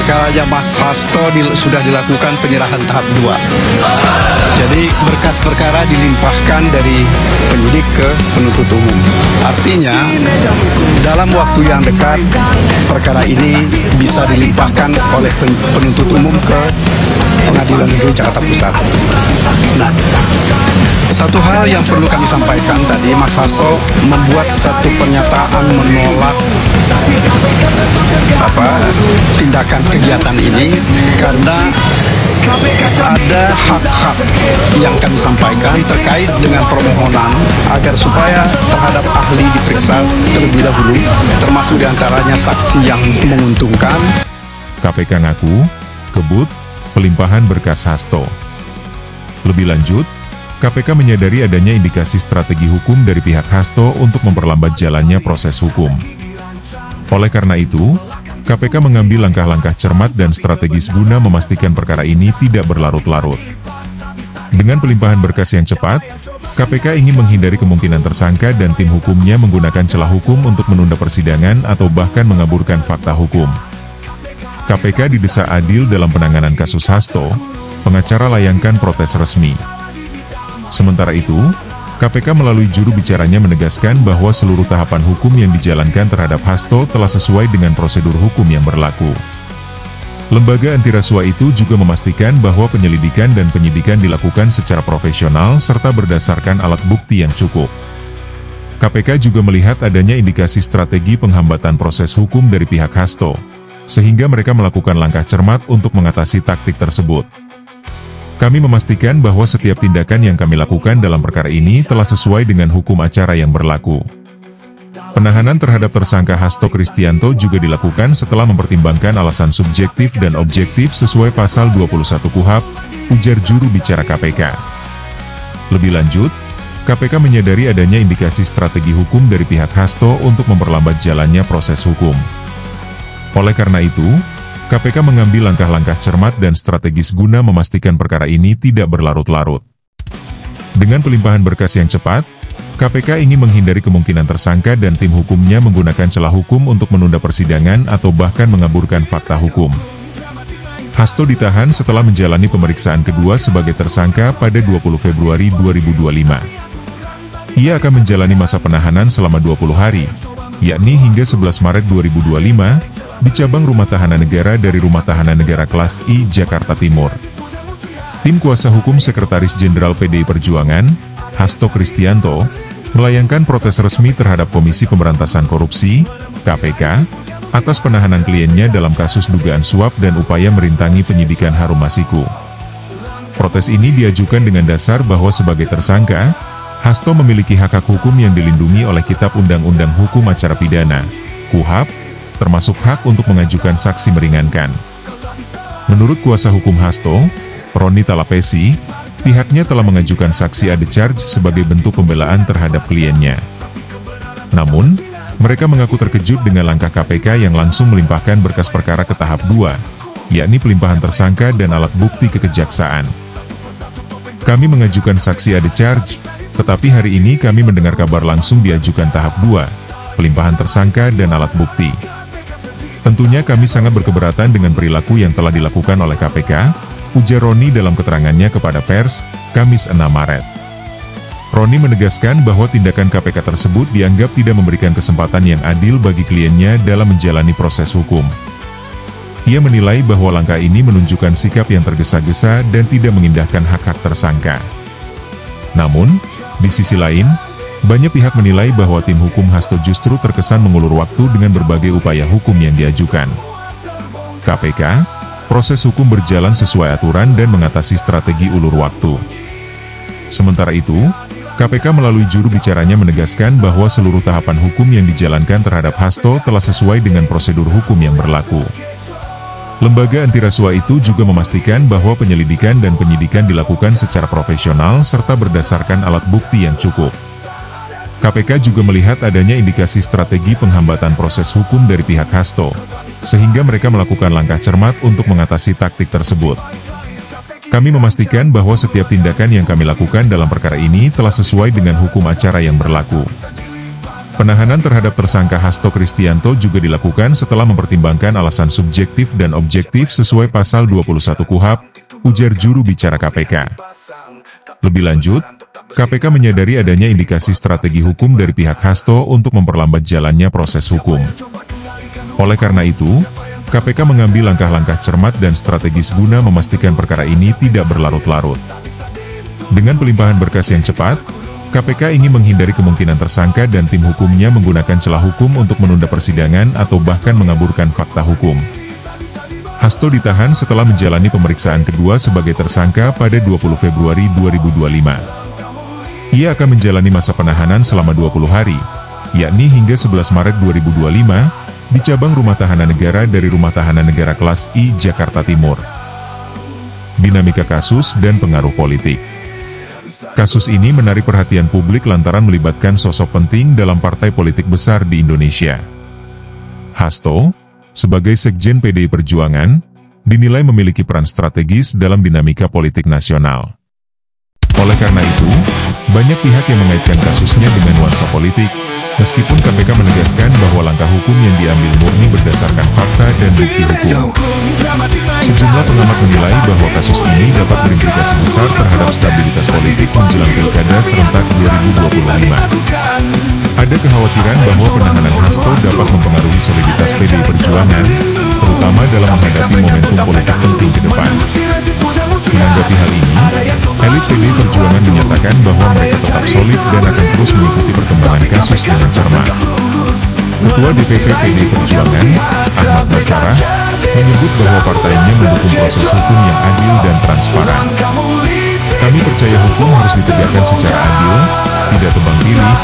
perkaranya Mas Hasto sudah dilakukan penyerahan tahap 2. Jadi berkas perkara dilimpahkan dari penyidik ke penuntut umum. Artinya dalam waktu yang dekat perkara ini bisa dilimpahkan oleh penuntut umum ke Pengadilan Negeri Jakarta Pusat. Nah, satu hal yang perlu kami sampaikan tadi, Mas Hasto membuat satu pernyataan menolak tindakan kegiatan ini karena ada hak-hak yang kami sampaikan terkait dengan permohonan agar supaya terhadap ahli diperiksa terlebih dahulu, termasuk diantaranya saksi yang menguntungkan. KPK ngaku, kebut, pelimpahan berkas Hasto. Lebih lanjut, KPK menyadari adanya indikasi strategi hukum dari pihak Hasto untuk memperlambat jalannya proses hukum. Oleh karena itu, KPK mengambil langkah-langkah cermat dan strategis guna memastikan perkara ini tidak berlarut-larut. Dengan pelimpahan berkas yang cepat, KPK ingin menghindari kemungkinan tersangka dan tim hukumnya menggunakan celah hukum untuk menunda persidangan atau bahkan mengaburkan fakta hukum. KPK didesak adil dalam penanganan kasus Hasto, pengacara layangkan protes resmi. Sementara itu, KPK melalui juru bicaranya menegaskan bahwa seluruh tahapan hukum yang dijalankan terhadap Hasto telah sesuai dengan prosedur hukum yang berlaku. Lembaga anti rasuah itu juga memastikan bahwa penyelidikan dan penyidikan dilakukan secara profesional serta berdasarkan alat bukti yang cukup. KPK juga melihat adanya indikasi strategi penghambatan proses hukum dari pihak Hasto, sehingga mereka melakukan langkah cermat untuk mengatasi taktik tersebut. Kami memastikan bahwa setiap tindakan yang kami lakukan dalam perkara ini telah sesuai dengan hukum acara yang berlaku. Penahanan terhadap tersangka Hasto Kristianto juga dilakukan setelah mempertimbangkan alasan subjektif dan objektif sesuai pasal 21 KUHP, ujar juru bicara KPK. Lebih lanjut, KPK menyadari adanya indikasi strategi hukum dari pihak Hasto untuk memperlambat jalannya proses hukum. Oleh karena itu, KPK mengambil langkah-langkah cermat dan strategis guna memastikan perkara ini tidak berlarut-larut. Dengan pelimpahan berkas yang cepat, KPK ingin menghindari kemungkinan tersangka dan tim hukumnya menggunakan celah hukum untuk menunda persidangan atau bahkan mengaburkan fakta hukum. Hasto ditahan setelah menjalani pemeriksaan kedua sebagai tersangka pada 20 Februari 2025. Ia akan menjalani masa penahanan selama 20 hari, yakni hingga 11 Maret 2025, di cabang Rumah Tahanan Negara dari Rumah Tahanan Negara Kelas I, Jakarta Timur. Tim kuasa hukum Sekretaris Jenderal PDI Perjuangan, Hasto Kristianto, melayangkan protes resmi terhadap Komisi Pemberantasan Korupsi, KPK, atas penahanan kliennya dalam kasus dugaan suap dan upaya merintangi penyidikan Harun Masiku. Protes ini diajukan dengan dasar bahwa sebagai tersangka, Hasto memiliki hak-hak hukum yang dilindungi oleh Kitab Undang-Undang Hukum Acara Pidana, KUHP, termasuk hak untuk mengajukan saksi meringankan. Menurut kuasa hukum Hasto, Roni Talapesi, pihaknya telah mengajukan saksi ade charge sebagai bentuk pembelaan terhadap kliennya. Namun, mereka mengaku terkejut dengan langkah KPK yang langsung melimpahkan berkas perkara ke tahap 2, yakni pelimpahan tersangka dan alat bukti ke kejaksaan. Kami mengajukan saksi ade charge, tetapi hari ini kami mendengar kabar langsung diajukan tahap 2, pelimpahan tersangka dan alat bukti. Tentunya kami sangat berkeberatan dengan perilaku yang telah dilakukan oleh KPK, ujar Roni dalam keterangannya kepada pers, Kamis 6 Maret. Roni menegaskan bahwa tindakan KPK tersebut dianggap tidak memberikan kesempatan yang adil bagi kliennya dalam menjalani proses hukum. Ia menilai bahwa langkah ini menunjukkan sikap yang tergesa-gesa dan tidak mengindahkan hak-hak tersangka. Namun, di sisi lain, banyak pihak menilai bahwa tim hukum Hasto justru terkesan mengulur waktu dengan berbagai upaya hukum yang diajukan. KPK, proses hukum berjalan sesuai aturan dan mengatasi strategi ulur waktu. Sementara itu, KPK melalui juru bicaranya menegaskan bahwa seluruh tahapan hukum yang dijalankan terhadap Hasto telah sesuai dengan prosedur hukum yang berlaku. Lembaga anti rasuah itu juga memastikan bahwa penyelidikan dan penyidikan dilakukan secara profesional serta berdasarkan alat bukti yang cukup. KPK juga melihat adanya indikasi strategi penghambatan proses hukum dari pihak Hasto, sehingga mereka melakukan langkah cermat untuk mengatasi taktik tersebut. Kami memastikan bahwa setiap tindakan yang kami lakukan dalam perkara ini telah sesuai dengan hukum acara yang berlaku. Penahanan terhadap tersangka Hasto Kristianto juga dilakukan setelah mempertimbangkan alasan subjektif dan objektif sesuai pasal 21 KUHP, ujar juru bicara KPK. Lebih lanjut, KPK menyadari adanya indikasi strategi hukum dari pihak Hasto untuk memperlambat jalannya proses hukum. Oleh karena itu, KPK mengambil langkah-langkah cermat dan strategis guna memastikan perkara ini tidak berlarut-larut. Dengan pelimpahan berkas yang cepat, KPK ingin menghindari kemungkinan tersangka dan tim hukumnya menggunakan celah hukum untuk menunda persidangan atau bahkan mengaburkan fakta hukum. Hasto ditahan setelah menjalani pemeriksaan kedua sebagai tersangka pada 20 Februari 2025. Ia akan menjalani masa penahanan selama 20 hari, yakni hingga 11 Maret 2025, di cabang Rumah Tahanan Negara dari Rumah Tahanan Negara Kelas I, Jakarta Timur. Dinamika kasus dan pengaruh politik. Kasus ini menarik perhatian publik lantaran melibatkan sosok penting dalam partai politik besar di Indonesia. Hasto, sebagai Sekjen PDI Perjuangan, dinilai memiliki peran strategis dalam dinamika politik nasional. Oleh karena itu, banyak pihak yang mengaitkan kasusnya dengan nuansa politik, meskipun KPK menegaskan bahwa langkah hukum yang diambil murni berdasarkan fakta dan bukti hukum. Sejumlah pengamat menilai bahwa kasus ini dapat berimplikasi besar terhadap stabilitas politik menjelang Pilkada serentak 2025. Ada kekhawatiran bahwa penahanan Hasto dapat mempengaruhi soliditas PDI Perjuangan, terutama dalam menghadapi momentum politik penting ke depan. Menanggapi hal ini, elit PDI Perjuangan menyatakan bahwa mereka tetap solid dan akan terus mengikuti perkembangan kasus dengan cermat. Ketua DPP PDI Perjuangan, Ahmad Basarah, menyebut bahwa partainya mendukung proses hukum yang adil dan transparan. Kami percaya hukum harus ditegakkan secara adil, tidak tebang pilih,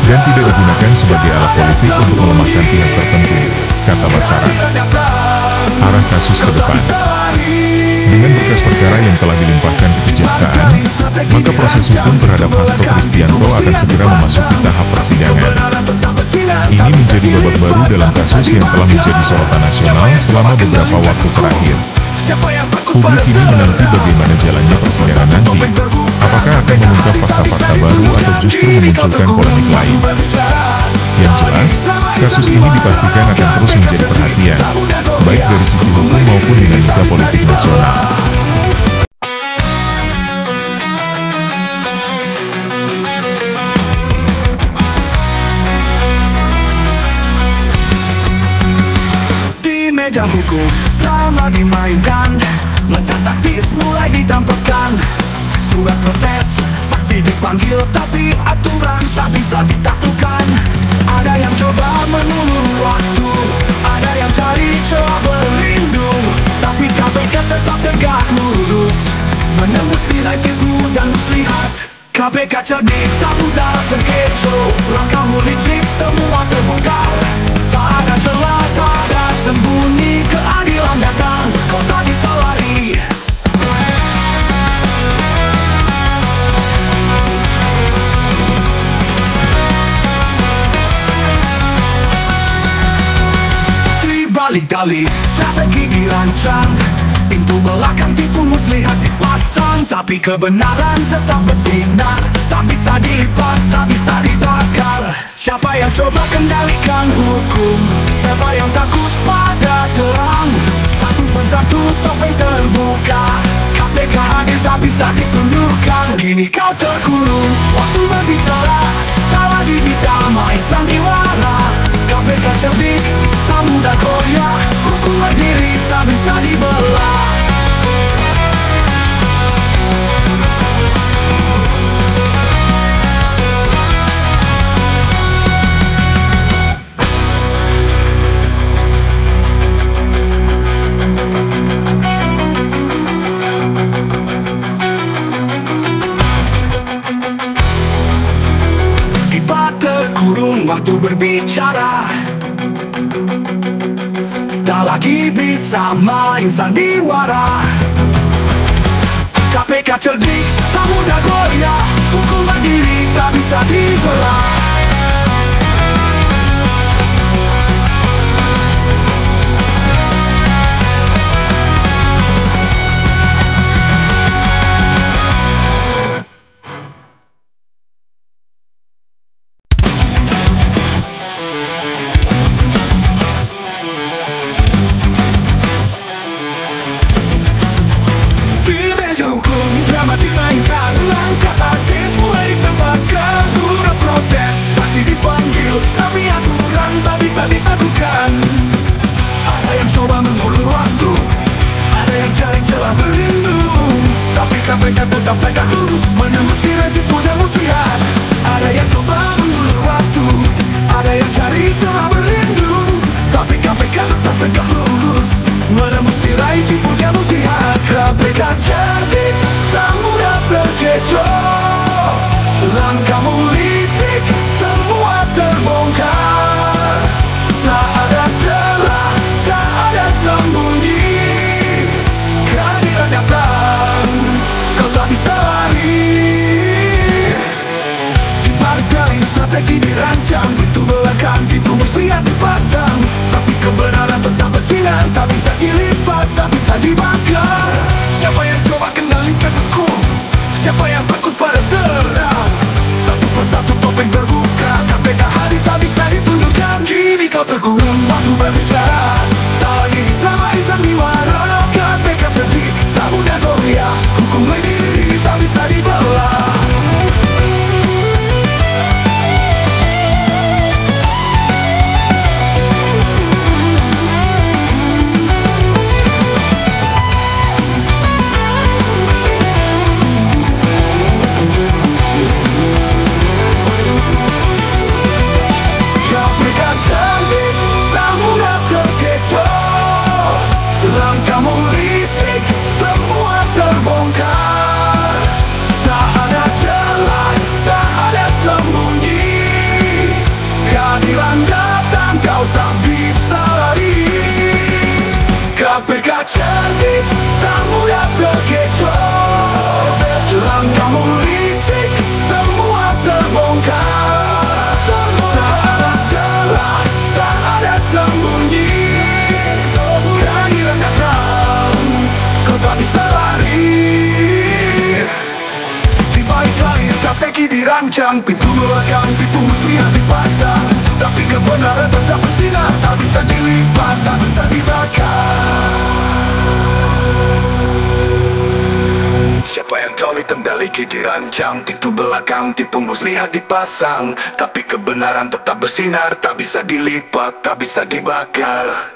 dan tidak digunakan sebagai alat politik untuk melemahkan pihak tertentu, kata Basarah. Arah kasus ke depan. Dengan berkas perkara yang telah dilimpahkan ke Kejaksaan, maka proses hukum terhadap Hasto Kristianto akan segera memasuki tahap persidangan. Ini menjadi babak baru dalam kasus yang telah menjadi sorotan nasional selama beberapa waktu terakhir. Publik ini menanti bagaimana jalannya persidangan nanti. Apakah akan mengungkap fakta-fakta baru atau justru memunculkan polemik lain? Yang jelas, kasus ini dipastikan akan terus menjadi perhatian, baik dari sisi hukum maupun dinamika politik nasional. Di meja hukum, drama dimainkan, letak taktis mulai ditampilkan. Surat protes, saksi dipanggil, tapi aturan tak bisa ditaklukkan. Ada yang coba menunggu waktu, ada yang cari celah berlindung, tapi KPK tetap tegak lurus, menembus tirai tipu dan muslihat. KPK cerdik, tak mudah terkecoh, langkahmu licik, semua terbongkar. Tak ada celah, tak ada sembunyi, keadilan datang, kau tak bisa lari. Balik dali, strategi dirancang, pintu belakang tipu muslihat dipasang, tapi kebenaran tetap bersinar, tak bisa dilipat, tak bisa dibakar. Siapa yang coba kendalikan hukum? Siapa yang takut pada terang? Satu persatu topeng terbuka, KPK hadir tak bisa ditundukkan. Kini kau terkurung, waktu berbicara, tak lagi bisa main sandiwara. KPK cerdik, tak mudah goyah, hukum berdiri tak bisa dibelah. Waktu berbicara, tak lagi bisa main sandiwara. KPK cerdik, tak mudah goyah, hukum berdiri tak bisa dibelah. mereka tetap tegak lurus menembus tirai tipu dan muslihat. Ada yang coba mengulur waktu, ada yang cari celah berlindung, tapi KPK tetap tegak lurus menembus tirai tipu dan muslihat. KPK cerdik, tak mudah terkecoh, langkahmu licik, semua terbongkar. Tak ada celah, tak ada sembunyi, keadilan datang, kau tak bisa lari. Di balik dari strategi dirancang, pintu belakang dibungkus lihat dipasang, tapi kebenaran tetap bersinar, tak bisa dilipat, tak bisa dibakar. Siapa yang coba kendalikan hukum? Siapa yang takut pada terang? Satu persatu topeng terbuka, KPK hadir tak bisa ditundukkan. Kini kau terkurung waktu berbicara, tak lagi bisa main sandiwara. KPK cerdik, tak mudah goyah, hukum berdiri tak bisa dibelah. Langkahmu licik, semua terbongkar. Tak ada celah, tak ada sembunyi, keadilan datang, kau tak bisa lari. KPK cerdik, tak mudah terkecoh. Langkahmu licik, semua terbongkar. Tak ada celah, tak ada sembunyi, keadilan datang, kau tak bisa lari. Di balik langit strategi dirancang, pintu belakang tipu muslihat dipasang, tapi kebenaran tetap bersinar, tak bisa dilipat, tak bisa dibakar. Siapa yang tahu hitam daliki dirancang, pintu belakang tipu muslihat dipasang, tapi kebenaran tetap bersinar, tak bisa dilipat, tak bisa dibakar.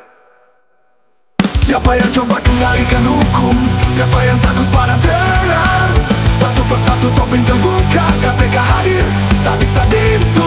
Siapa yang coba kendalikan hukum? Siapa yang takut pada terang? Satu persatu topeng terbuka, KPK hadir, tak bisa ditutup.